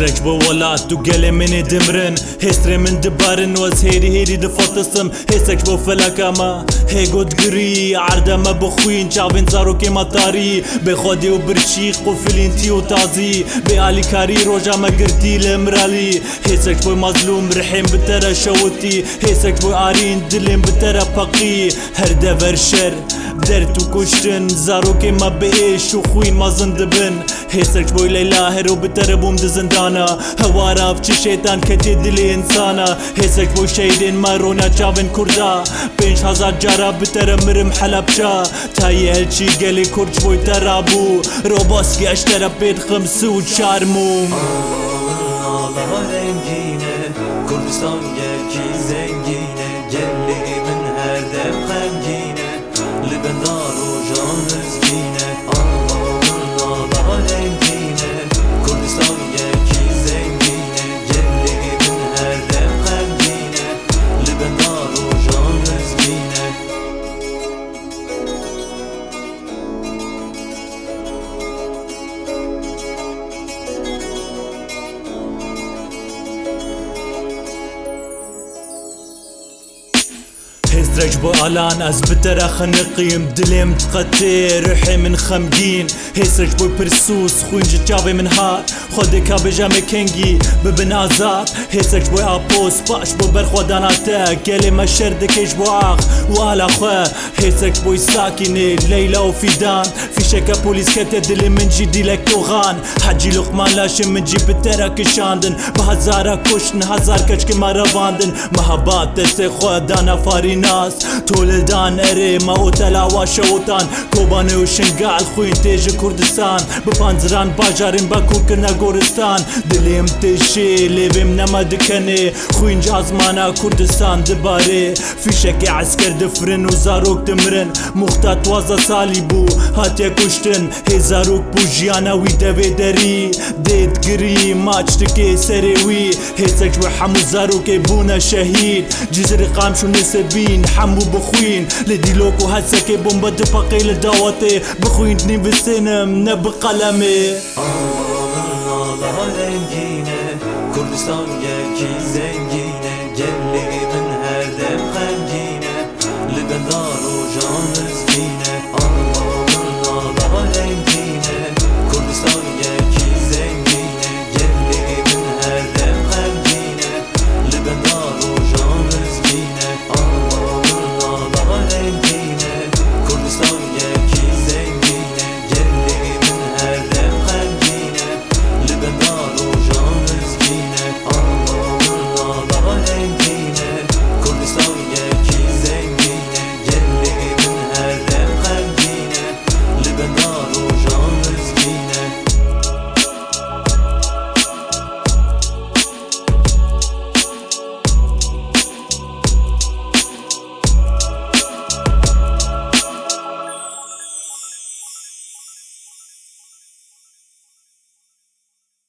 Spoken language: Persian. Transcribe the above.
هزرج بو ولات و گله منی دمرن هستر من دبارن وز هیری دفتستم هستج بو فلکا ما هگود گری عرده ما بخوین چاوین زارو که مطاری به خودی و برشیق و فلینتی و تازی به علی کاری روژا ما گردی لمرالی هستج بو مظلوم رحم بتره شوتی هستج بو آرین دلم بتره پقی هر دور شر در تو کشتن زارو که ما بیش و خوین ما زنده بن هستج بو لیلا هرو بتره بوم ده زندانا هوارا بچه شیطان کتی دلی انسانا هستج بو شیدین ما رونا چاوین کردا 5000 جارا بتره مرم حلبشا تایی هلچی گلی کرچ بوی ترابو روباس گشتره بید خمسه و چارموم Ağlama rengine Kurdistan yeki zengine Gelli min her dem hemgine Libendar o can özgine Ağlama rengine Kurdistan yeki zengine Gelli min her dem hemgine Libendar o can özgine هزرج بو الان از بتره خنقیم دلم تقطع روحي من خمگین هزرج بو پرسوس خوینج جاوی من هات خودی که بجام کنگی ببن آزاد هزرج بو آپوس باش بو برخوداناته گلی ما شردکش بو آخ و آلا خواه هزرج بو ساکینه لیلا و فیدان فیشک پولیس کت دلی من جی دیلک توغان حجی لقمان لاشم من جی بتره کشاندن به هزارا کشن هزار کچ که ما رواندن محبات دست خواه دانا فارین ناس تولدان اره ما او تلاوا شوتان کوبانه و شنگال خوین تیج کردستان بپانزران باجارین با کور کرنا گورستان دلیم تیشی لیویم نما دکنه خوین جازمانا کردستان دباره فیشک عسکر دفرن و زاروک دمرن مختات 12 سالی بو هاتیا کشتن هی زاروک بو جیانا وی دوی دری دید گری ماچ تکی سریوی هی سکش و حمو زاروک بونا شهید جزر قامشو نسبین حمو بخوين لديلوكو هسكي بومبا دبقي لدعوتي بخوين نفسنم نبقلمي Ağlama rengine Kurdistan yeki zengine